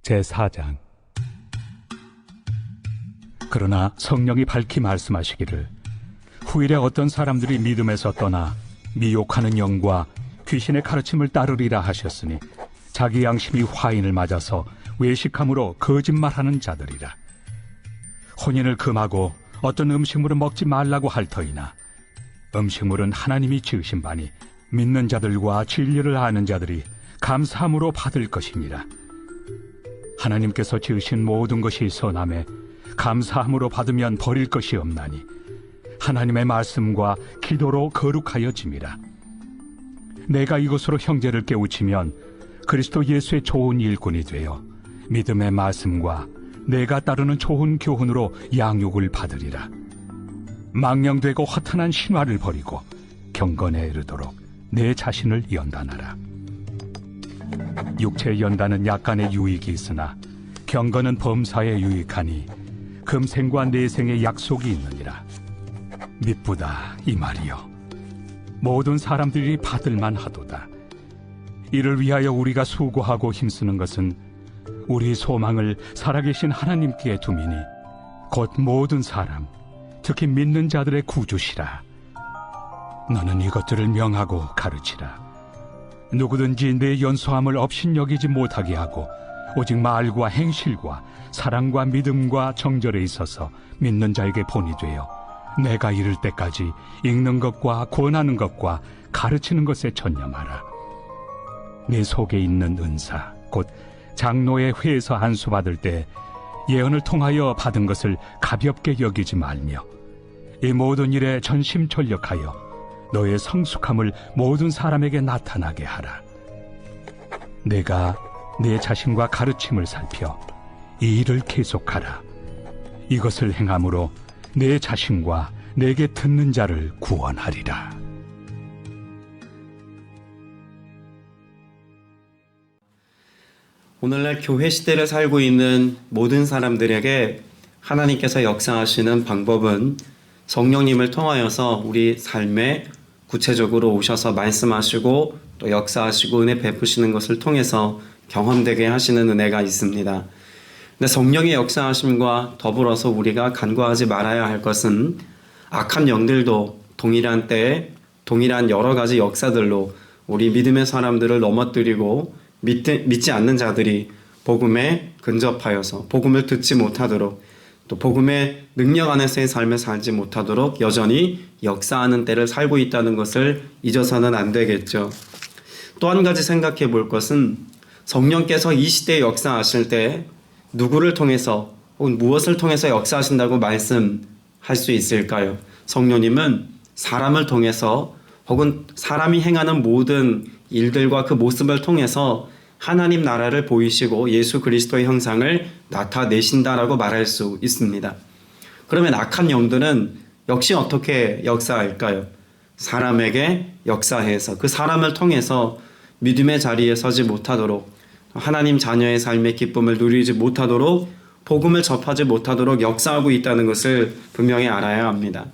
제4장. 그러나 성령이 밝히 말씀하시기를 후일에 어떤 사람들이 믿음에서 떠나 미혹하는 영과 귀신의 가르침을 따르리라 하셨으니 자기 양심이 화인을 맞아서 외식함으로 거짓말하는 자들이라. 혼인을 금하고 어떤 음식물은 먹지 말라고 할 터이나 음식물은 하나님이 지으신 바니 믿는 자들과 진리를 아는 자들이 감사함으로 받을 것이니라. 하나님께서 지으신 모든 것이 선함에 감사함으로 받으면 버릴 것이 없나니 하나님의 말씀과 기도로 거룩하여 짐이라. 내가 이것으로 형제를 깨우치면 그리스도 예수의 좋은 일꾼이 되어 믿음의 말씀과 내가 따르는 좋은 교훈으로 양육을 받으리라. 망령되고 허탄한 신화를 버리고 경건에 이르도록 내 자신을 연단하라. 육체의 연단은 약간의 유익이 있으나 경건은 범사에 유익하니 금생과 내생의 약속이 있느니라. 미쁘다 이 말이요, 모든 사람들이 받을만 하도다. 이를 위하여 우리가 수고하고 힘쓰는 것은 우리 소망을 살아계신 하나님께 두미니 곧 모든 사람, 특히 믿는 자들의 구주시라. 너는 이것들을 명하고 가르치라. 누구든지 내 연소함을 업신여기지 못하게 하고 오직 말과 행실과 사랑과 믿음과 정절에 있어서 믿는 자에게 본이 되어 내가 이를 때까지 읽는 것과 권하는 것과 가르치는 것에 전념하라. 내 속에 있는 은사 곧 장로의 회에서 안수 받을 때 예언을 통하여 받은 것을 가볍게 여기지 말며 이 모든 일에 전심전력하여 너의 성숙함을 모든 사람에게 나타나게 하라. 내가 내 자신과 가르침을 살펴 이 일을 계속하라. 이것을 행함으로 내 자신과 내게 듣는 자를 구원하리라. 오늘날 교회 시대를 살고 있는 모든 사람들에게 하나님께서 역사하시는 방법은 성령님을 통하여서 우리 삶에 구체적으로 오셔서 말씀하시고 또 역사하시고 은혜 베푸시는 것을 통해서 경험되게 하시는 은혜가 있습니다. 근데 성령의 역사하심과 더불어서 우리가 간과하지 말아야 할 것은 악한 영들도 동일한 때에 동일한 여러 가지 역사들로 우리 믿음의 사람들을 넘어뜨리고 믿지 않는 자들이 복음에 근접하여서 복음을 듣지 못하도록 또 복음의 능력 안에서의 삶을 살지 못하도록 여전히 역사하는 때를 살고 있다는 것을 잊어서는 안 되겠죠. 또 한 가지 생각해 볼 것은 성령께서 이 시대에 역사하실 때 누구를 통해서 혹은 무엇을 통해서 역사하신다고 말씀할 수 있을까요? 성령님은 사람을 통해서 혹은 사람이 행하는 모든 일들과 그 모습을 통해서 하나님 나라를 보이시고 예수 그리스도의 형상을 나타내신다라고 말할 수 있습니다. 그러면 악한 영들은 역시 어떻게 역사할까요? 사람에게 역사해서 그 사람을 통해서 믿음의 자리에 서지 못하도록, 하나님 자녀의 삶의 기쁨을 누리지 못하도록, 복음을 접하지 못하도록 역사하고 있다는 것을 분명히 알아야 합니다.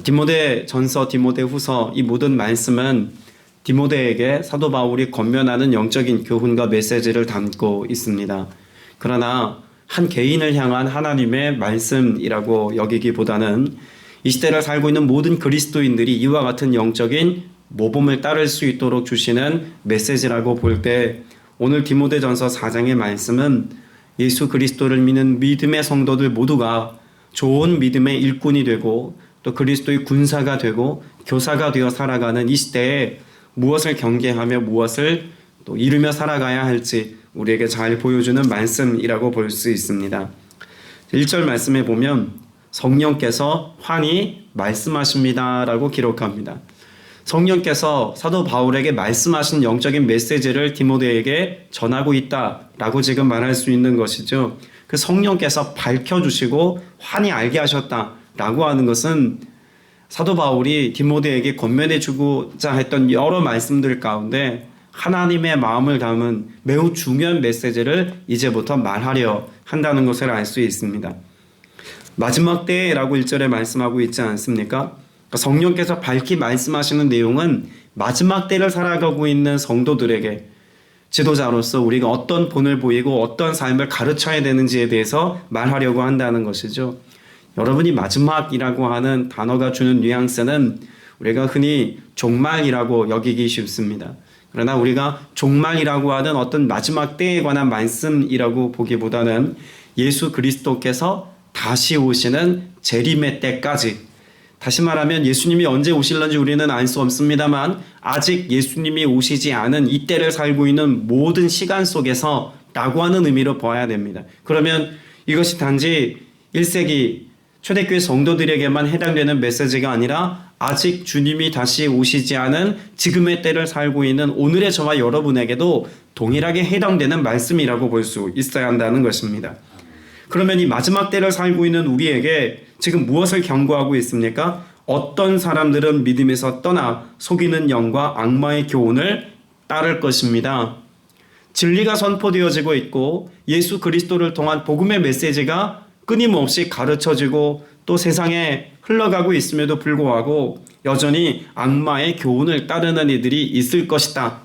디모데 전서, 디모데 후서 이 모든 말씀은 디모데에게 사도 바울이 권면하는 영적인 교훈과 메시지를 담고 있습니다. 그러나 한 개인을 향한 하나님의 말씀이라고 여기기보다는 이 시대를 살고 있는 모든 그리스도인들이 이와 같은 영적인 모범을 따를 수 있도록 주시는 메시지라고 볼 때 오늘 디모데전서 4장의 말씀은 예수 그리스도를 믿는 믿음의 성도들 모두가 좋은 믿음의 일꾼이 되고 또 그리스도의 군사가 되고 교사가 되어 살아가는 이 시대에 무엇을 경계하며 무엇을 또 이루며 살아가야 할지 우리에게 잘 보여주는 말씀이라고 볼 수 있습니다. 1절 말씀에 보면 성령께서 환히 말씀하십니다라고 기록합니다. 성령께서 사도 바울에게 말씀하신 영적인 메시지를 디모데에게 전하고 있다라고 지금 말할 수 있는 것이죠. 그 성령께서 밝혀주시고 환히 알게 하셨다라고 하는 것은 사도 바울이 디모데에게 권면해주고자 했던 여러 말씀들 가운데 하나님의 마음을 담은 매우 중요한 메시지를 이제부터 말하려 한다는 것을 알 수 있습니다. 마지막 때라고 1절에 말씀하고 있지 않습니까? 성령께서 밝히 말씀하시는 내용은 마지막 때를 살아가고 있는 성도들에게 지도자로서 우리가 어떤 본을 보이고 어떤 삶을 가르쳐야 되는지에 대해서 말하려고 한다는 것이죠. 여러분이 마지막이라고 하는 단어가 주는 뉘앙스는 우리가 흔히 종말이라고 여기기 쉽습니다. 그러나 우리가 종말이라고 하는 어떤 마지막 때에 관한 말씀이라고 보기보다는 예수 그리스도께서 다시 오시는 재림의 때까지, 다시 말하면 예수님이 언제 오실런지 우리는 알 수 없습니다만 아직 예수님이 오시지 않은 이 때를 살고 있는 모든 시간 속에서 라고 하는 의미로 봐야 됩니다. 그러면 이것이 단지 1세기 초대교회 성도들에게만 해당되는 메시지가 아니라 아직 주님이 다시 오시지 않은 지금의 때를 살고 있는 오늘의 저와 여러분에게도 동일하게 해당되는 말씀이라고 볼 수 있어야 한다는 것입니다. 그러면 이 마지막 때를 살고 있는 우리에게 지금 무엇을 경고하고 있습니까? 어떤 사람들은 믿음에서 떠나 속이는 영과 악마의 교훈을 따를 것입니다. 진리가 선포되어지고 있고 예수 그리스도를 통한 복음의 메시지가 끊임없이 가르쳐지고 또 세상에 흘러가고 있음에도 불구하고 여전히 악마의 교훈을 따르는 이들이 있을 것이다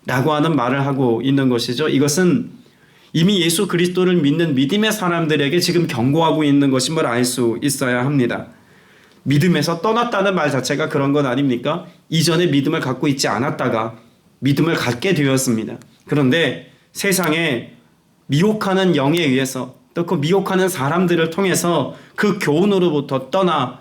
라고 하는 말을 하고 있는 것이죠. 이것은 이미 예수 그리스도를 믿는 믿음의 사람들에게 지금 경고하고 있는 것임을 알 수 있어야 합니다. 믿음에서 떠났다는 말 자체가 그런 것 아닙니까? 이전에 믿음을 갖고 있지 않았다가 믿음을 갖게 되었습니다. 그런데 세상에 미혹하는 영에 의해서 또 그 미혹하는 사람들을 통해서 그 교훈으로부터 떠나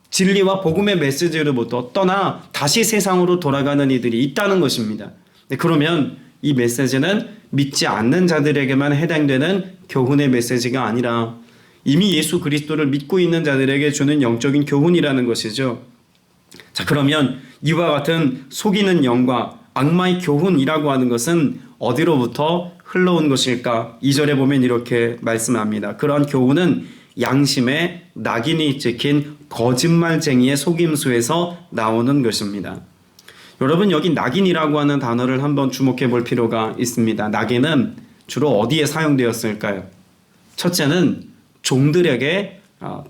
진리와 복음의 메시지로부터 떠나 다시 세상으로 돌아가는 이들이 있다는 것입니다. 그러면 이 메시지는 믿지 않는 자들에게만 해당되는 교훈의 메시지가 아니라 이미 예수 그리스도를 믿고 있는 자들에게 주는 영적인 교훈이라는 것이죠. 자, 그러면 이와 같은 속이는 영과 악마의 교훈이라고 하는 것은 어디로부터 흘러온 것일까? 2절에 보면 이렇게 말씀합니다. 그러한 교훈은 양심에 낙인이 찍힌 거짓말쟁이의 속임수에서 나오는 것입니다. 여러분, 여기 낙인이라고 하는 단어를 한번 주목해 볼 필요가 있습니다. 낙인은 주로 어디에 사용되었을까요? 첫째는 종들에게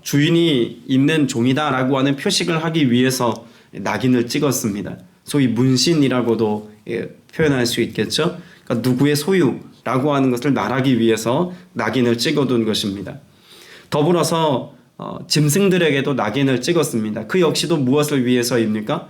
주인이 있는 종이다라고 하는 표식을 하기 위해서 낙인을 찍었습니다. 소위 문신이라고도 표현할 수 있겠죠. 그러니까 누구의 소유라고 하는 것을 말하기 위해서 낙인을 찍어둔 것입니다. 더불어서 짐승들에게도 낙인을 찍었습니다. 그 역시도 무엇을 위해서입니까?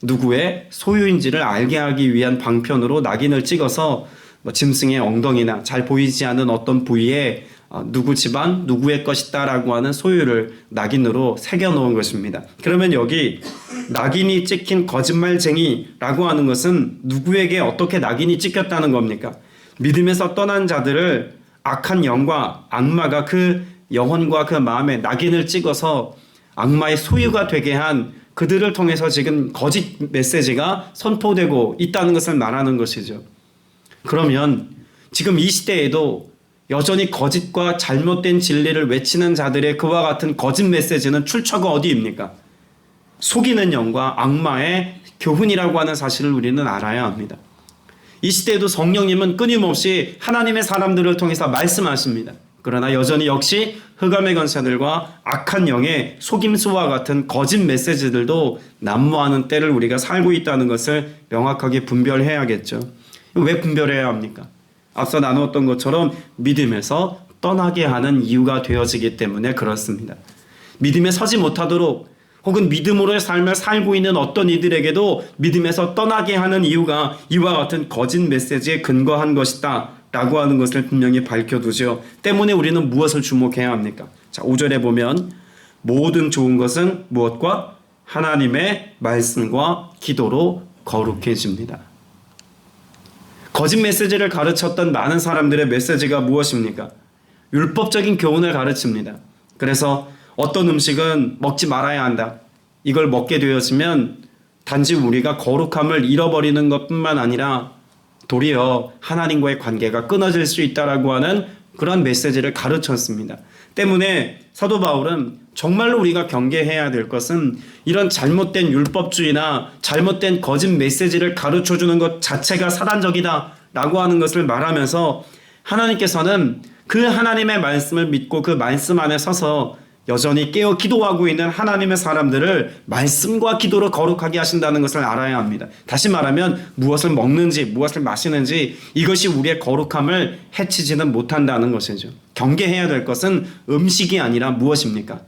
누구의 소유인지를 알게 하기 위한 방편으로 낙인을 찍어서 짐승의 엉덩이나 잘 보이지 않는 어떤 부위에 누구 집안 누구의 것이다 라고 하는 소유를 낙인으로 새겨놓은 것입니다. 그러면 여기 낙인이 찍힌 거짓말쟁이라고 하는 것은 누구에게 어떻게 낙인이 찍혔다는 겁니까? 믿음에서 떠난 자들을 악한 영과 악마가 그 영혼과 그 마음에 낙인을 찍어서 악마의 소유가 되게 한 그들을 통해서 지금 거짓 메시지가 선포되고 있다는 것을 말하는 것이죠. 그러면 지금 이 시대에도 여전히 거짓과 잘못된 진리를 외치는 자들의 그와 같은 거짓 메시지는 출처가 어디입니까? 속이는 영과 악마의 교훈이라고 하는 사실을 우리는 알아야 합니다. 이 시대에도 성령님은 끊임없이 하나님의 사람들을 통해서 말씀하십니다. 그러나 여전히 역시 흑암의 권세들과 악한 영의 속임수와 같은 거짓 메시지들도 난무하는 때를 우리가 살고 있다는 것을 명확하게 분별해야겠죠. 왜 분별해야 합니까? 앞서 나누었던 것처럼 믿음에서 떠나게 하는 이유가 되어지기 때문에 그렇습니다. 믿음에 서지 못하도록 혹은 믿음으로의 삶을 살고 있는 어떤 이들에게도 믿음에서 떠나게 하는 이유가 이와 같은 거짓 메시지에 근거한 것이다 라고 하는 것을 분명히 밝혀두죠. 때문에 우리는 무엇을 주목해야 합니까? 자, 5절에 보면 모든 좋은 것은 무엇과? 하나님의 말씀과 기도로 거룩해집니다. 거짓 메시지를 가르쳤던 많은 사람들의 메시지가 무엇입니까? 율법적인 교훈을 가르칩니다. 그래서 어떤 음식은 먹지 말아야 한다. 이걸 먹게 되었으면 단지 우리가 거룩함을 잃어버리는 것뿐만 아니라 도리어 하나님과의 관계가 끊어질 수 있다라고 하는 그런 메시지를 가르쳤습니다. 때문에 사도 바울은 정말로 우리가 경계해야 될 것은 이런 잘못된 율법주의나 잘못된 거짓 메시지를 가르쳐주는 것 자체가 사단적이다 라고 하는 것을 말하면서 하나님께서는 그 하나님의 말씀을 믿고 그 말씀 안에 서서 여전히 깨어 기도하고 있는 하나님의 사람들을 말씀과 기도로 거룩하게 하신다는 것을 알아야 합니다. 다시 말하면 무엇을 먹는지 무엇을 마시는지 이것이 우리의 거룩함을 해치지는 못한다는 것이죠. 경계해야 될 것은 음식이 아니라 무엇입니까?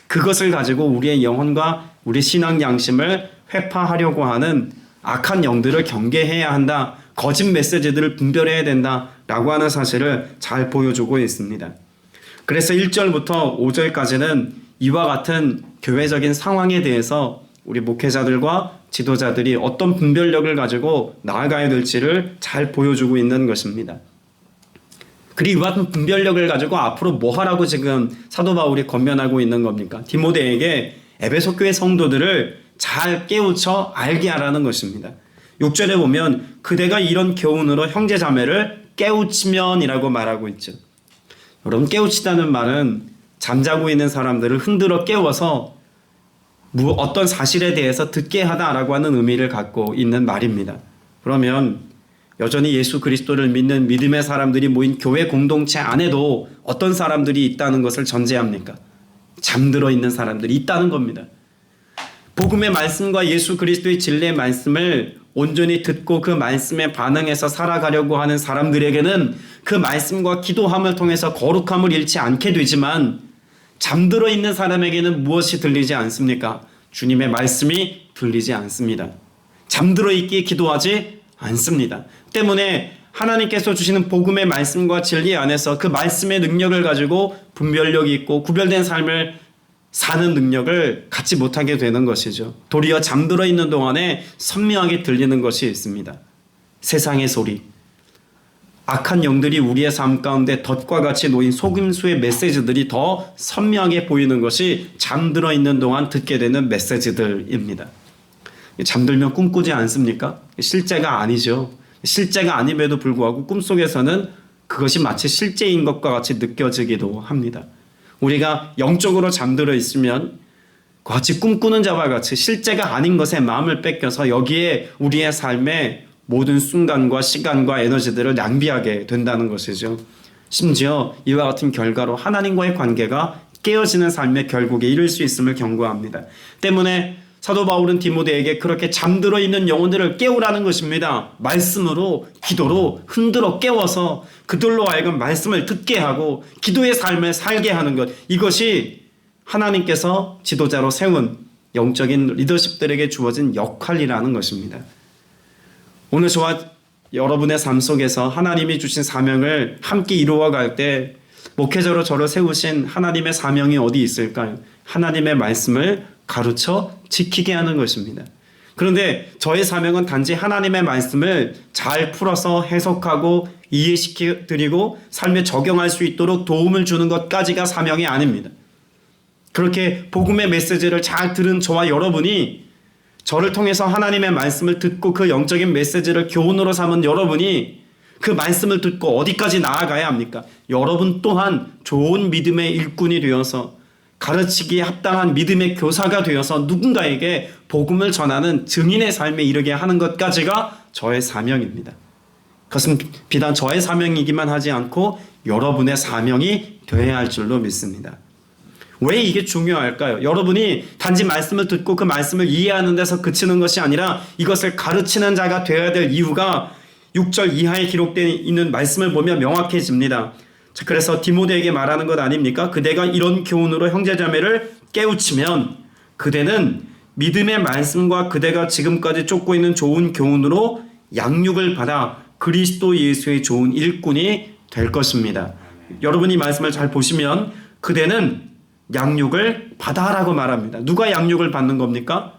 그것을 가지고 우리의 영혼과 우리 신앙 양심을 회파하려고 하는 악한 영들을 경계해야 한다. 거짓 메시지들을 분별해야 된다라고 하는 사실을 잘 보여주고 있습니다. 그래서 1절부터 5절까지는 이와 같은 교회적인 상황에 대해서 우리 목회자들과 지도자들이 어떤 분별력을 가지고 나아가야 될지를 잘 보여주고 있는 것입니다. 그리고 이와 같은 분별력을 가지고 앞으로 뭐 하라고 지금 사도 바울이 권면하고 있는 겁니까? 디모데에게 에베소 교회 성도들을 잘 깨우쳐 알게 하라는 것입니다. 6절에 보면 그대가 이런 교훈으로 형제 자매를 깨우치면이라고 말하고 있죠. 여러분, 깨우치다는 말은 잠자고 있는 사람들을 흔들어 깨워서 어떤 사실에 대해서 듣게 하다라고 하는 의미를 갖고 있는 말입니다. 그러면 여전히 예수 그리스도를 믿는 믿음의 사람들이 모인 교회 공동체 안에도 어떤 사람들이 있다는 것을 전제합니까? 잠들어 있는 사람들이 있다는 겁니다. 복음의 말씀과 예수 그리스도의 진리의 말씀을 온전히 듣고 그 말씀에 반응해서 살아가려고 하는 사람들에게는 그 말씀과 기도함을 통해서 거룩함을 잃지 않게 되지만 잠들어 있는 사람에게는 무엇이 들리지 않습니까? 주님의 말씀이 들리지 않습니다. 잠들어 있기에 기도하지 않습니다. 때문에 하나님께서 주시는 복음의 말씀과 진리 안에서 그 말씀의 능력을 가지고 분별력이 있고 구별된 삶을 사는 능력을 갖지 못하게 되는 것이죠. 도리어 잠들어 있는 동안에 선명하게 들리는 것이 있습니다. 세상의 소리, 악한 영들이 우리의 삶 가운데 덫과 같이 놓인 속임수의 메시지들이 더 선명하게 보이는 것이 잠들어 있는 동안 듣게 되는 메시지들입니다. 잠들면 꿈꾸지 않습니까? 실제가 아니죠. 실제가 아님에도 불구하고 꿈속에서는 그것이 마치 실제인 것과 같이 느껴지기도 합니다. 우리가 영적으로 잠들어 있으면 같이 꿈꾸는 자와 같이 실제가 아닌 것에 마음을 뺏겨서 여기에 우리의 삶의 모든 순간과 시간과 에너지들을 낭비하게 된다는 것이죠. 심지어 이와 같은 결과로 하나님과의 관계가 깨어지는 삶의 결국에 이를 수 있음을 경고합니다. 때문에 사도 바울은 디모데에게 그렇게 잠들어 있는 영혼들을 깨우라는 것입니다. 말씀으로, 기도로 흔들어 깨워서 그들로 하여금 말씀을 듣게 하고 기도의 삶을 살게 하는 것, 이것이 하나님께서 지도자로 세운 영적인 리더십들에게 주어진 역할이라는 것입니다. 오늘 저와 여러분의 삶 속에서 하나님이 주신 사명을 함께 이루어갈 때 목회자로 저를 세우신 하나님의 사명이 어디 있을까요? 하나님의 말씀을 가르쳐 지키게 하는 것입니다. 그런데 저의 사명은 단지 하나님의 말씀을 잘 풀어서 해석하고 이해시켜드리고 삶에 적용할 수 있도록 도움을 주는 것까지가 사명이 아닙니다. 그렇게 복음의 메시지를 잘 들은 저와 여러분이, 저를 통해서 하나님의 말씀을 듣고 그 영적인 메시지를 교훈으로 삼은 여러분이 그 말씀을 듣고 어디까지 나아가야 합니까? 여러분 또한 좋은 믿음의 일꾼이 되어서 가르치기에 합당한 믿음의 교사가 되어서 누군가에게 복음을 전하는 증인의 삶에 이르게 하는 것까지가 저의 사명입니다. 그것은 비단 저의 사명이기만 하지 않고 여러분의 사명이 되어야 할 줄로 믿습니다. 왜 이게 중요할까요? 여러분이 단지 말씀을 듣고 그 말씀을 이해하는 데서 그치는 것이 아니라 이것을 가르치는 자가 되어야 될 이유가 6절 이하에 기록되어 있는 말씀을 보면 명확해집니다. 그래서 디모데에게 말하는 것 아닙니까? 그대가 이런 교훈으로 형제자매를 깨우치면 그대는 믿음의 말씀과 그대가 지금까지 쫓고 있는 좋은 교훈으로 양육을 받아 그리스도 예수의 좋은 일꾼이 될 것입니다. 여러분이 이 말씀을 잘 보시면 그대는 양육을 받아라고 말합니다. 누가 양육을 받는 겁니까?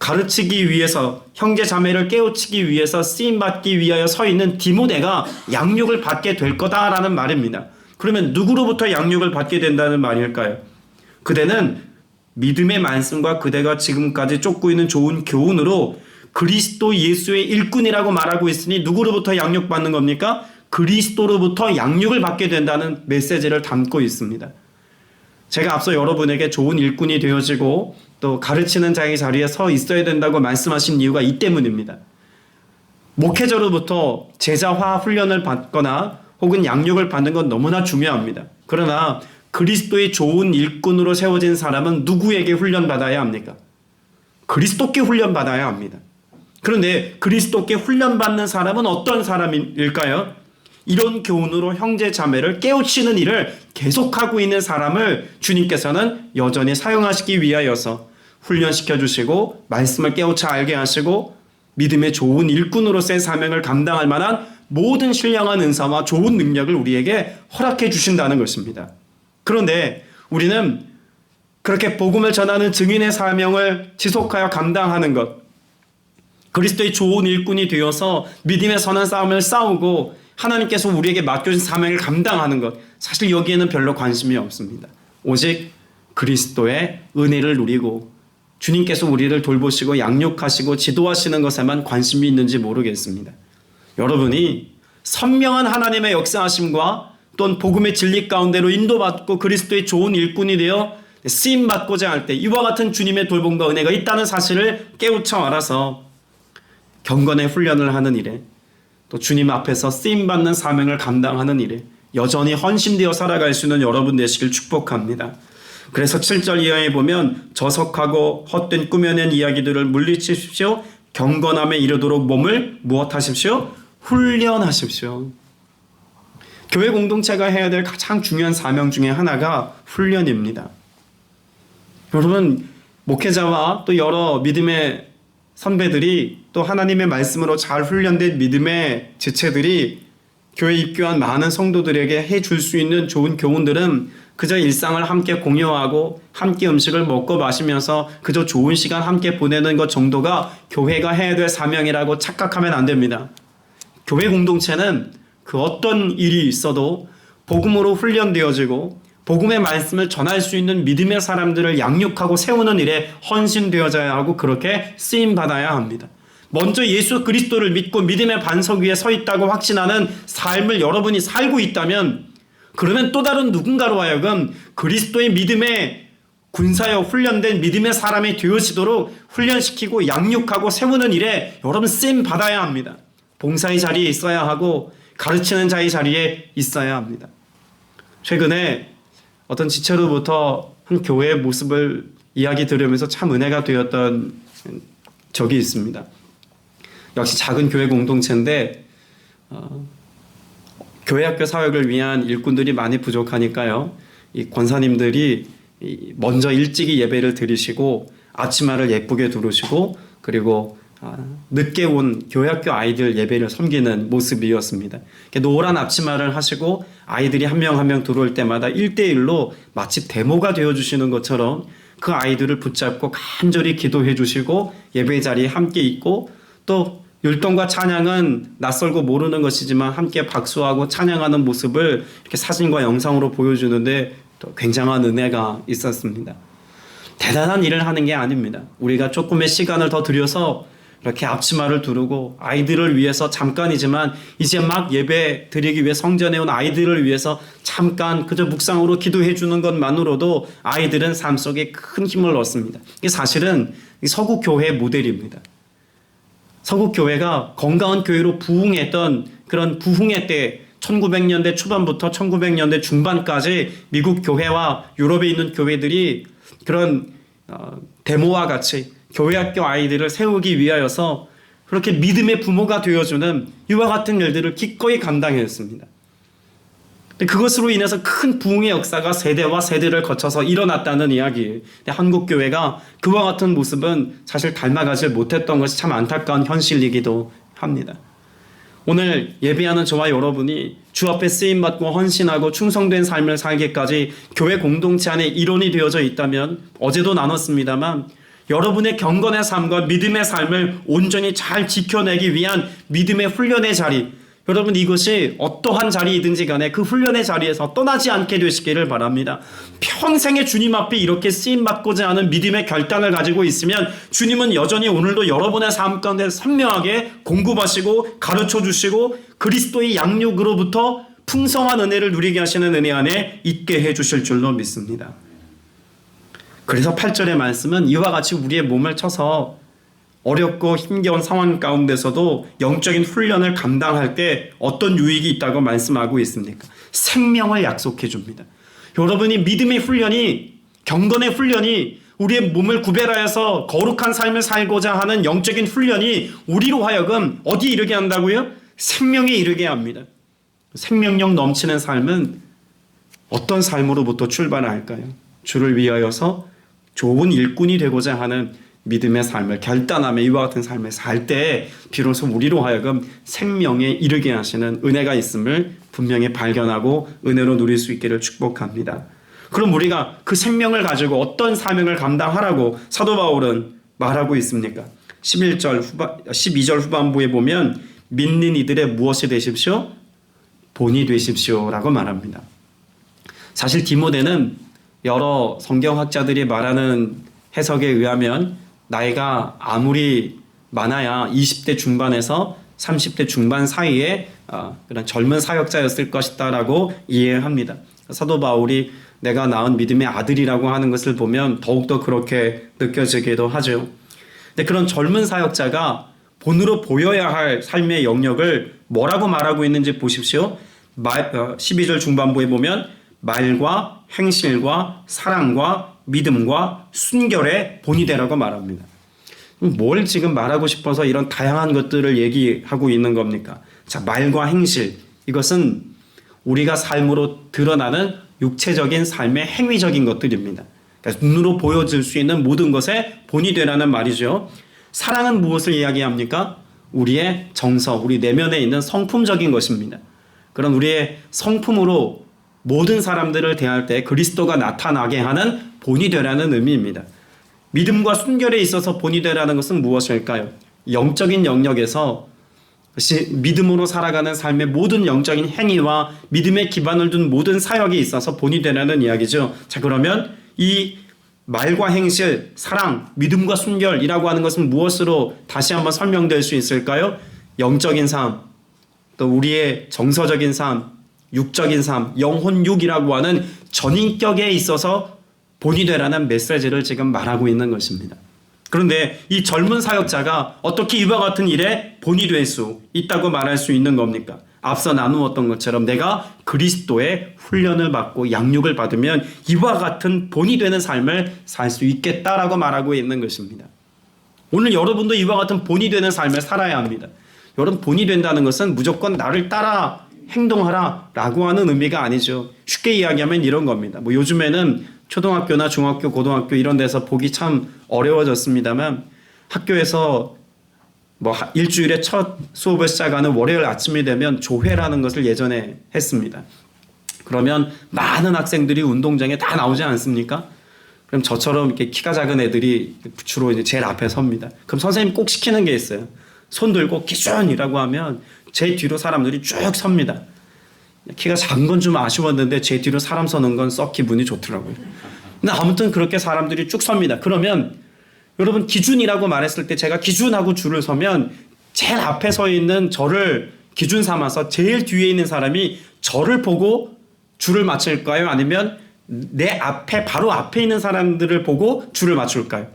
가르치기 위해서, 형제 자매를 깨우치기 위해서 쓰임받기 위하여 서 있는 디모데가 양육을 받게 될 거다라는 말입니다. 그러면 누구로부터 양육을 받게 된다는 말일까요? 그대는 믿음의 말씀과 그대가 지금까지 쫓고 있는 좋은 교훈으로 그리스도 예수의 일꾼이라고 말하고 있으니 누구로부터 양육받는 겁니까? 그리스도로부터 양육을 받게 된다는 메시지를 담고 있습니다. 제가 앞서 여러분에게 좋은 일꾼이 되어지고 또 가르치는 자의 자리에 서 있어야 된다고 말씀하신 이유가 이 때문입니다. 목회자로부터 제자화 훈련을 받거나 혹은 양육을 받는 건 너무나 중요합니다. 그러나 그리스도의 좋은 일꾼으로 세워진 사람은 누구에게 훈련받아야 합니까? 그리스도께 훈련받아야 합니다. 그런데 그리스도께 훈련받는 사람은 어떤 사람일까요? 이런 교훈으로 형제 자매를 깨우치는 일을 계속하고 있는 사람을 주님께서는 여전히 사용하시기 위하여서 훈련시켜 주시고 말씀을 깨우쳐 알게 하시고 믿음의 좋은 일꾼으로서의 사명을 감당할 만한 모든 신령한 은사와 좋은 능력을 우리에게 허락해 주신다는 것입니다. 그런데 우리는 그렇게 복음을 전하는 증인의 사명을 지속하여 감당하는 것, 그리스도의 좋은 일꾼이 되어서 믿음의 선한 싸움을 싸우고 하나님께서 우리에게 맡겨진 사명을 감당하는 것, 사실 여기에는 별로 관심이 없습니다. 오직 그리스도의 은혜를 누리고 주님께서 우리를 돌보시고 양육하시고 지도하시는 것에만 관심이 있는지 모르겠습니다. 여러분이 선명한 하나님의 역사하심과 또는 복음의 진리 가운데로 인도받고 그리스도의 좋은 일꾼이 되어 쓰임받고자 할 때 이와 같은 주님의 돌봄과 은혜가 있다는 사실을 깨우쳐 알아서 경건의 훈련을 하는 일에 또 주님 앞에서 쓰임받는 사명을 감당하는 일에 여전히 헌신되어 살아갈 수 있는 여러분 되시길 축복합니다. 그래서 7절 이하에 보면 저속하고 헛된 꾸며낸 이야기들을 물리치십시오. 경건함에 이르도록 몸을 무엇하십시오? 훈련하십시오. 교회 공동체가 해야 될 가장 중요한 사명 중에 하나가 훈련입니다. 여러분, 목회자와 또 여러 믿음의 선배들이 또 하나님의 말씀으로 잘 훈련된 믿음의 지체들이 교회 입교한 많은 성도들에게 해줄 수 있는 좋은 교훈들은 그저 일상을 함께 공유하고 함께 음식을 먹고 마시면서 그저 좋은 시간 함께 보내는 것 정도가 교회가 해야 될 사명이라고 착각하면 안 됩니다. 교회 공동체는 그 어떤 일이 있어도 복음으로 훈련되어지고 복음의 말씀을 전할 수 있는 믿음의 사람들을 양육하고 세우는 일에 헌신되어져야 하고 그렇게 쓰임받아야 합니다. 먼저 예수 그리스도를 믿고 믿음의 반석 위에 서 있다고 확신하는 삶을 여러분이 살고 있다면 그러면 또 다른 누군가로 하여금 그리스도의 믿음에 군사여 훈련된 믿음의 사람이 되어지도록 훈련시키고 양육하고 세우는 일에 여러분 쓰임받아야 합니다. 봉사의 자리에 있어야 하고 가르치는 자의 자리에 있어야 합니다. 최근에 어떤 지체로부터 한 교회의 모습을 이야기 들으면서 참 은혜가 되었던 적이 있습니다. 역시 작은 교회 공동체인데 교회 학교 사역을 위한 일꾼들이 많이 부족하니까요. 이 권사님들이 먼저 일찍이 예배를 드리시고 아침마를 예쁘게 두르시고 그리고 늦게 온 교회학교 아이들 예배를 섬기는 모습이었습니다. 노란 앞치마를 하시고 아이들이 한 명 한 명 들어올 때마다 1대1로 마치 데모가 되어주시는 것처럼 그 아이들을 붙잡고 간절히 기도해 주시고 예배 자리에 함께 있고 또 율동과 찬양은 낯설고 모르는 것이지만 함께 박수하고 찬양하는 모습을 이렇게 사진과 영상으로 보여주는데 또 굉장한 은혜가 있었습니다. 대단한 일을 하는 게 아닙니다. 우리가 조금의 시간을 더 들여서 이렇게 앞치마를 두르고 아이들을 위해서 잠깐이지만 이제 막 예배 드리기 위해 성전에 온 아이들을 위해서 잠깐 그저 묵상으로 기도해 주는 것만으로도 아이들은 삶 속에 큰 힘을 얻습니다. 이게 사실은 서구 교회의 모델입니다. 서구 교회가 건강한 교회로 부흥했던 그런 부흥의 때 1900년대 초반부터 1900년대 중반까지 미국 교회와 유럽에 있는 교회들이 그런 데모와 같이 교회학교 아이들을 세우기 위하여서 그렇게 믿음의 부모가 되어주는 이와 같은 일들을 기꺼이 감당했습니다. 그것으로 인해서 큰 부흥의 역사가 세대와 세대를 거쳐서 일어났다는 이야기예요. 한국 교회가 그와 같은 모습은 사실 닮아가지 못했던 것이 참 안타까운 현실이기도 합니다. 오늘 예배하는 저와 여러분이 주 앞에 쓰임받고 헌신하고 충성된 삶을 살기까지 교회 공동체 안에 일원이 되어져 있다면 어제도 나눴습니다만 여러분의 경건의 삶과 믿음의 삶을 온전히 잘 지켜내기 위한 믿음의 훈련의 자리, 여러분 이것이 어떠한 자리이든지 간에 그 훈련의 자리에서 떠나지 않게 되시기를 바랍니다. 평생에 주님 앞에 이렇게 쓰임받고자 하는 믿음의 결단을 가지고 있으면 주님은 여전히 오늘도 여러분의 삶 가운데 선명하게 공급하시고 가르쳐주시고 그리스도의 양육으로부터 풍성한 은혜를 누리게 하시는 은혜 안에 있게 해주실 줄로 믿습니다. 그래서 8절의 말씀은 이와 같이 우리의 몸을 쳐서 어렵고 힘겨운 상황 가운데서도 영적인 훈련을 감당할 때 어떤 유익이 있다고 말씀하고 있습니까? 생명을 약속해 줍니다. 여러분이 믿음의 훈련이, 경건의 훈련이, 우리의 몸을 구별하여서 거룩한 삶을 살고자 하는 영적인 훈련이 우리로 하여금 어디에 이르게 한다고요? 생명에 이르게 합니다. 생명력 넘치는 삶은 어떤 삶으로부터 출발할까요? 주를 위하여서 좋은 일꾼이 되고자 하는 믿음의 삶을, 결단함의 이와 같은 삶을 살 때 비로소 우리로 하여금 생명에 이르게 하시는 은혜가 있음을 분명히 발견하고 은혜로 누릴 수 있기를 축복합니다. 그럼 우리가 그 생명을 가지고 어떤 사명을 감당하라고 사도 바울은 말하고 있습니까? 12절 후반부에 보면 믿는 이들의 무엇이 되십시오? 본이 되십시오라고 말합니다. 사실 디모데는 여러 성경학자들이 말하는 해석에 의하면 나이가 아무리 많아야 20대 중반에서 30대 중반 사이에 그런 젊은 사역자였을 것이다라고 이해합니다. 사도 바울이 내가 낳은 믿음의 아들이라고 하는 것을 보면 더욱더 그렇게 느껴지기도 하죠. 근데 그런 젊은 사역자가 본으로 보여야 할 삶의 영역을 뭐라고 말하고 있는지 보십시오. 12절 중반부에 보면 말과 행실과 사랑과 믿음과 순결의 본이 되라고 말합니다. 뭘 지금 말하고 싶어서 이런 다양한 것들을 얘기하고 있는 겁니까? 자, 말과 행실, 이것은 우리가 삶으로 드러나는 육체적인 삶의 행위적인 것들입니다. 그러니까 눈으로 보여질 수 있는 모든 것의 본이 되라는 말이죠. 사랑은 무엇을 이야기합니까? 우리의 정서, 우리 내면에 있는 성품적인 것입니다. 그런 우리의 성품으로 모든 사람들을 대할 때 그리스도가 나타나게 하는 본이 되라는 의미입니다. 믿음과 순결에 있어서 본이 되라는 것은 무엇일까요? 영적인 영역에서 믿음으로 살아가는 삶의 모든 영적인 행위와 믿음의 기반을 둔 모든 사역에 있어서 본이 되라는 이야기죠. 자, 그러면 이 말과 행실, 사랑, 믿음과 순결이라고 하는 것은 무엇으로 다시 한번 설명될 수 있을까요? 영적인 삶, 또 우리의 정서적인 삶, 육적인 삶, 영혼육이라고 하는 전인격에 있어서 본이 되라는 메시지를 지금 말하고 있는 것입니다. 그런데 이 젊은 사역자가 어떻게 이와 같은 일에 본이 될 수 있다고 말할 수 있는 겁니까? 앞서 나누었던 것처럼 내가 그리스도의 훈련을 받고 양육을 받으면 이와 같은 본이 되는 삶을 살 수 있겠다라고 말하고 있는 것입니다. 오늘 여러분도 이와 같은 본이 되는 삶을 살아야 합니다. 여러분, 본이 된다는 것은 무조건 나를 따라 행동하라 라고 하는 의미가 아니죠. 쉽게 이야기하면 이런 겁니다. 요즘에는 초등학교나 중학교, 고등학교 이런 데서 보기 참 어려워졌습니다만 학교에서 일주일에 첫 수업을 시작하는 월요일 아침이 되면 조회라는 것을 예전에 했습니다. 그러면 많은 학생들이 운동장에 다 나오지 않습니까? 그럼 저처럼 이렇게 키가 작은 애들이 주로 이제 제일 앞에 섭니다. 그럼 선생님이 꼭 시키는 게 있어요. 손 들고 기준이라고 하면 제 뒤로 사람들이 쭉 섭니다. 키가 작은 건 좀 아쉬웠는데 제 뒤로 사람 서는 건 썩 기분이 좋더라고요. 근데 아무튼 그렇게 사람들이 쭉 섭니다. 그러면 여러분, 기준이라고 말했을 때 제가 기준하고 줄을 서면 제일 앞에 서 있는 저를 기준 삼아서 제일 뒤에 있는 사람이 저를 보고 줄을 맞출까요? 아니면 내 앞에, 바로 앞에 있는 사람들을 보고 줄을 맞출까요?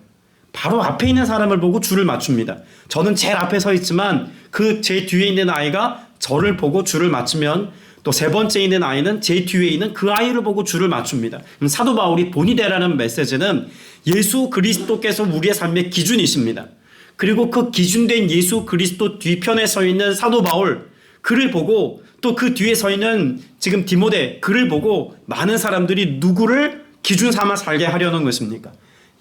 바로 앞에 있는 사람을 보고 줄을 맞춥니다. 저는 제일 앞에 서 있지만 그 제 뒤에 있는 아이가 저를 보고 줄을 맞추면 또 세 번째 있는 아이는 제 뒤에 있는 그 아이를 보고 줄을 맞춥니다. 사도 바울이 본이 되라는 메시지는 예수 그리스도께서 우리의 삶의 기준이십니다. 그리고 그 기준된 예수 그리스도 뒤편에 서 있는 사도 바울, 그를 보고 또 그 뒤에 서 있는 지금 디모데, 그를 보고 많은 사람들이 누구를 기준 삼아 살게 하려는 것입니까?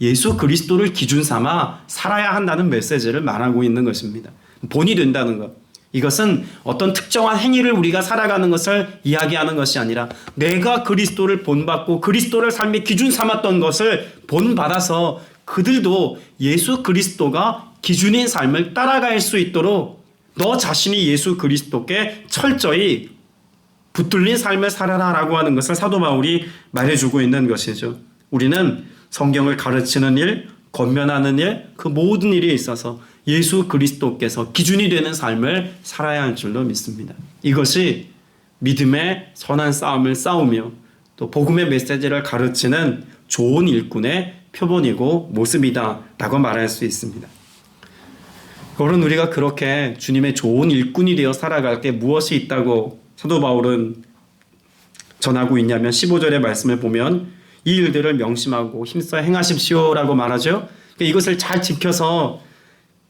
예수 그리스도를 기준 삼아 살아야 한다는 메시지를 말하고 있는 것입니다. 본이 된다는 것. 이것은 어떤 특정한 행위를 우리가 살아가는 것을 이야기하는 것이 아니라 내가 그리스도를 본받고 그리스도를 삶의 기준 삼았던 것을 본받아서 그들도 예수 그리스도가 기준인 삶을 따라갈 수 있도록 너 자신이 예수 그리스도께 철저히 붙들린 삶을 살아라라고 하는 것을 사도 바울이 말해주고 있는 것이죠. 우리는 성경을 가르치는 일, 권면하는 일, 그 모든 일에 있어서 예수 그리스도께서 기준이 되는 삶을 살아야 할 줄로 믿습니다. 이것이 믿음의 선한 싸움을 싸우며 또 복음의 메시지를 가르치는 좋은 일꾼의 표본이고 모습이다라고 말할 수 있습니다. 그런 우리가 그렇게 주님의 좋은 일꾼이 되어 살아갈 때 무엇이 있다고 사도 바울은 전하고 있냐면 15절의 말씀을 보면 이 일들을 명심하고 힘써 행하십시오라고 말하죠. 그러니까 이것을 잘 지켜서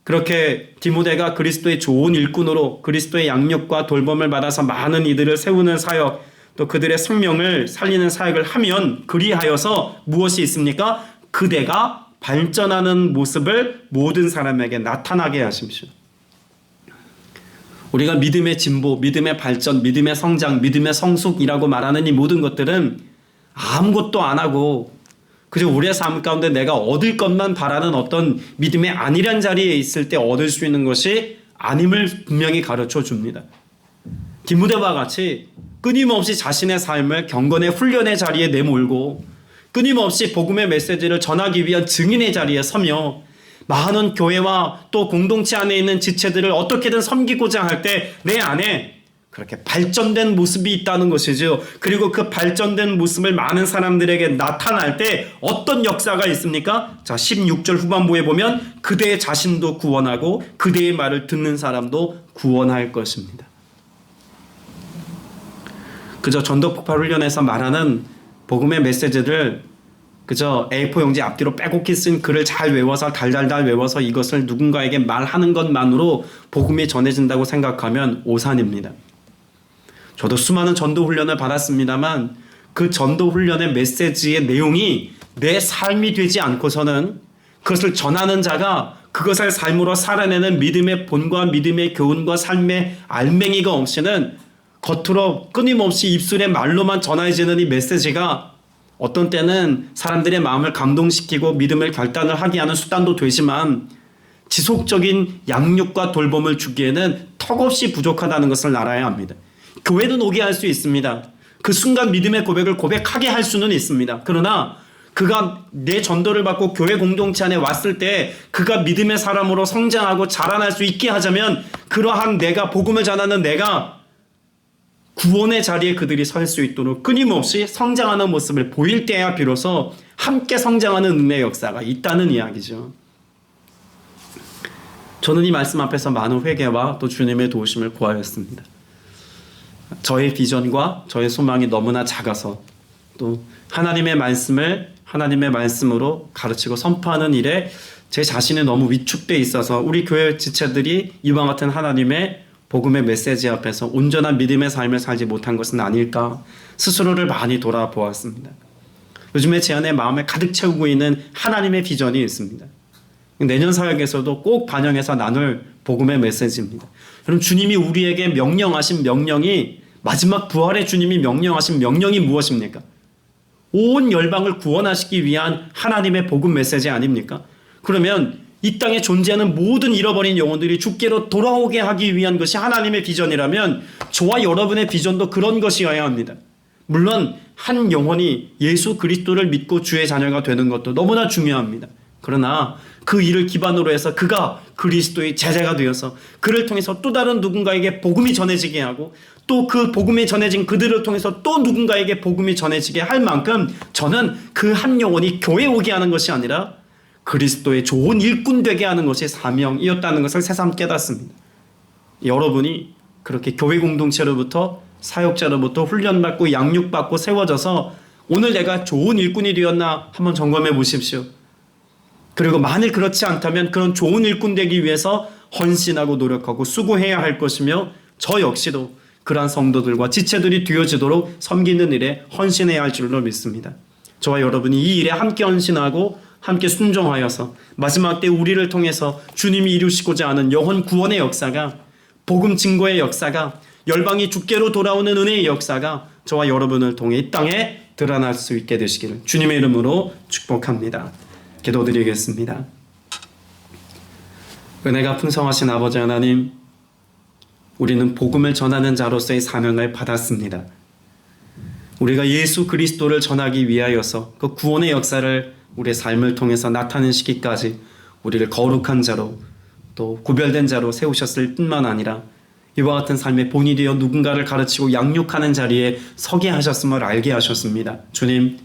그렇게 디모데가 그리스도의 좋은 일꾼으로 그리스도의 양육과 돌봄을 받아서 많은 이들을 세우는 사역, 또 그들의 생명을 살리는 사역을 하면 그리하여서 무엇이 있습니까? 그대가 발전하는 모습을 모든 사람에게 나타나게 하십시오. 우리가 믿음의 진보, 믿음의 발전, 믿음의 성장, 믿음의 성숙이라고 말하는 이 모든 것들은 아무것도 안 하고 그저 우리의 삶 가운데 내가 얻을 것만 바라는 어떤 믿음의 안일한 자리에 있을 때 얻을 수 있는 것이 아님을 분명히 가르쳐 줍니다. 디모데와 같이 끊임없이 자신의 삶을 경건의 훈련의 자리에 내몰고 끊임없이 복음의 메시지를 전하기 위한 증인의 자리에 서며 많은 교회와 또 공동체 안에 있는 지체들을 어떻게든 섬기고자 할 때 내 안에 그렇게 발전된 모습이 있다는 것이죠. 그리고 그 발전된 모습을 많은 사람들에게 나타날 때 어떤 역사가 있습니까? 자, 16절 후반부에 보면 그대의 자신도 구원하고 그대의 말을 듣는 사람도 구원할 것입니다. 그저 전도폭발 훈련에서 말하는 복음의 메시지를 그저 A4 용지 앞뒤로 빼곡히 쓴 글을 잘 외워서 달달달 외워서 이것을 누군가에게 말하는 것만으로 복음이 전해진다고 생각하면 오산입니다. 저도 수많은 전도 훈련을 받았습니다만 그 전도 훈련의 메시지의 내용이 내 삶이 되지 않고서는 그것을 전하는 자가 그것을 삶으로 살아내는 믿음의 본과 믿음의 교훈과 삶의 알맹이가 없이는 겉으로 끊임없이 입술의 말로만 전해지는 이 메시지가 어떤 때는 사람들의 마음을 감동시키고 믿음을 결단을 하게 하는 수단도 되지만 지속적인 양육과 돌봄을 주기에는 턱없이 부족하다는 것을 알아야 합니다. 교회는 오게 할 수 있습니다. 그 순간 믿음의 고백을 고백하게 할 수는 있습니다. 그러나 그가 내 전도를 받고 교회 공동체 안에 왔을 때 그가 믿음의 사람으로 성장하고 자라날 수 있게 하자면 그러한 내가 복음을 전하는 내가 구원의 자리에 그들이 설 수 있도록 끊임없이 성장하는 모습을 보일 때야 비로소 함께 성장하는 은혜의 역사가 있다는 이야기죠. 저는 이 말씀 앞에서 많은 회개와 또 주님의 도우심을 구하였습니다. 저의 비전과 저의 소망이 너무나 작아서 또 하나님의 말씀으로 가르치고 선포하는 일에 제 자신이 너무 위축돼 있어서 우리 교회 지체들이 이와 같은 하나님의 복음의 메시지 앞에서 온전한 믿음의 삶을 살지 못한 것은 아닐까 스스로를 많이 돌아보았습니다. 요즘에 제 안에 마음을 가득 채우고 있는 하나님의 비전이 있습니다. 내년 사역에서도 꼭 반영해서 나눌 복음의 메시지입니다. 여러분, 주님이 우리에게 명령하신 명령이 마지막 부활의 주님이 명령하신 명령이 무엇입니까? 온 열방을 구원하시기 위한 하나님의 복음 메시지 아닙니까? 그러면 이 땅에 존재하는 모든 잃어버린 영혼들이 주께로 돌아오게 하기 위한 것이 하나님의 비전이라면 저와 여러분의 비전도 그런 것이어야 합니다. 물론 한 영혼이 예수 그리스도를 믿고 주의 자녀가 되는 것도 너무나 중요합니다. 그러나 그 일을 기반으로 해서 그가 그리스도의 제자가 되어서 그를 통해서 또 다른 누군가에게 복음이 전해지게 하고 또 그 복음이 전해진 그들을 통해서 또 누군가에게 복음이 전해지게 할 만큼 저는 그 한 영혼이 교회에 오게 하는 것이 아니라 그리스도의 좋은 일꾼 되게 하는 것이 사명이었다는 것을 새삼 깨닫습니다. 여러분이 그렇게 교회 공동체로부터 사역자로부터 훈련받고 양육받고 세워져서 오늘 내가 좋은 일꾼이 되었나 한번 점검해 보십시오. 그리고 만일 그렇지 않다면 그런 좋은 일꾼 되기 위해서 헌신하고 노력하고 수고해야 할 것이며 저 역시도 그러한 성도들과 지체들이 되어지도록 섬기는 일에 헌신해야 할 줄로 믿습니다. 저와 여러분이 이 일에 함께 헌신하고 함께 순종하여서 마지막 때 우리를 통해서 주님이 이루시고자 하는 영혼 구원의 역사가 복음 증거의 역사가 열방이 주께로 돌아오는 은혜의 역사가 저와 여러분을 통해 이 땅에 드러날 수 있게 되시기를 주님의 이름으로 축복합니다. 기도드리겠습니다. 은혜가 풍성하신 아버지 하나님, 우리는 복음을 전하는 자로서의 사명을 받았습니다. 우리가 예수 그리스도를 전하기 위하여서 그 구원의 역사를 우리의 삶을 통해서 나타내시기까지 우리를 거룩한 자로 또 구별된 자로 세우셨을 뿐만 아니라 이와 같은 삶의 본이 되어 누군가를 가르치고 양육하는 자리에 서게 하셨음을 알게 하셨습니다. 주님,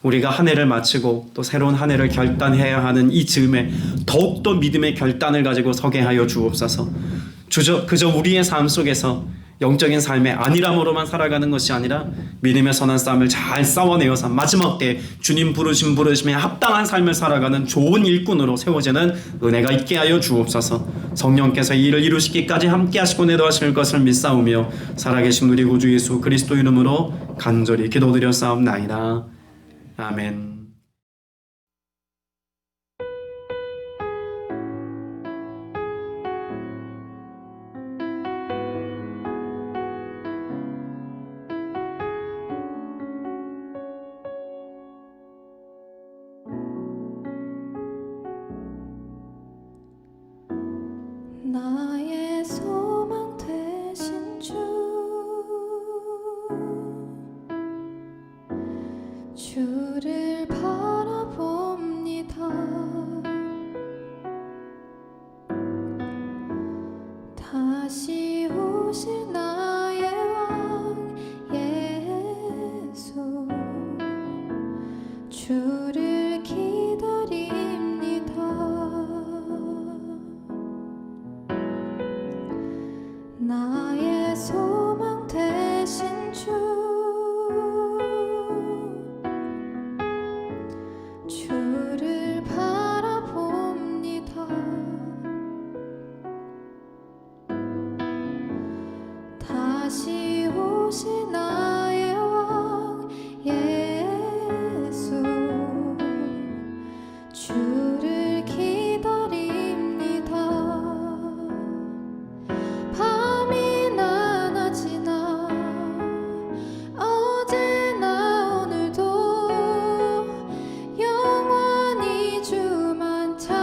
우리가 한 해를 마치고 또 새로운 한 해를 결단해야 하는 이 즈음에 더욱더 믿음의 결단을 가지고 서게 하여 주옵소서. 그저 우리의 삶 속에서 영적인 삶의 안일함으로만 살아가는 것이 아니라 믿음의 선한 싸움을 잘 싸워내어서 마지막 때 주님 부르심에 합당한 삶을 살아가는 좋은 일꾼으로 세워지는 은혜가 있게 하여 주옵소서. 성령께서 이 일을 이루시기까지 함께 하시고 내도하실 것을 믿사오며 살아계신 우리 구주 예수 그리스도 이름으로 간절히 기도드렸사옵나이다. 아멘. 나의 소망 되신 주를 바라봅니다. 다시 오실 나의 왕 예수 주를 기다립니다. 나의 소망 되신 주를 바라봅니다. 다시 오실 나의 왕 예수 주를 기다립니다. 밤이나 낮이나 어제나 오늘도 영원히 주만 찬양해.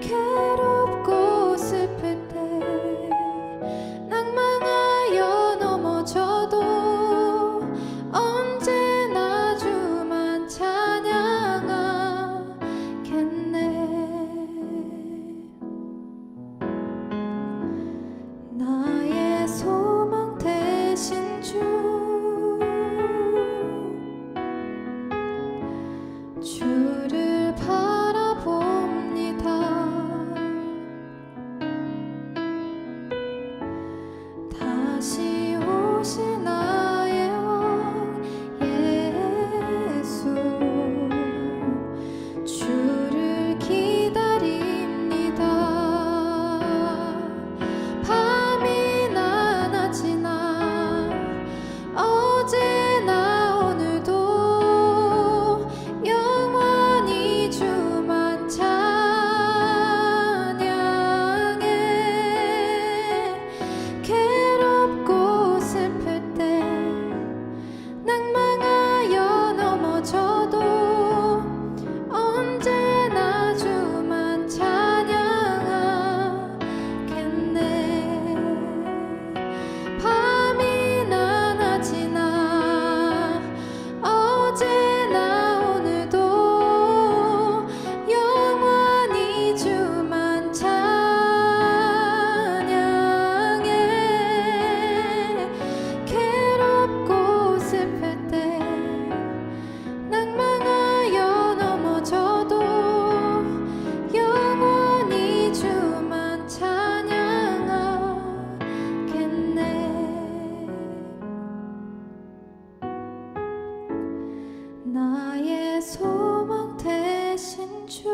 괴롭고 슬플 때 낭망하여 넘어져도 언제나 주만 찬양하겠네. 나의 소망 되신 주를 바라봅니다. 다시 오실 나의 왕 예수 주를 기다립니다. 밤이나 낮이나 어제나 오늘도 영원히 주만 찬양해. 괴롭고 슬플 때 낭망하여 넘어져도 언제나 주만 찬양하겠네. 밤이나 낮이나 어제나 오늘도 영원히 주만 찬양해. 괴롭고 슬플 때 낭망하여 넘어져도 영원히 주만 찬양하겠네. 나의 소망 되신 주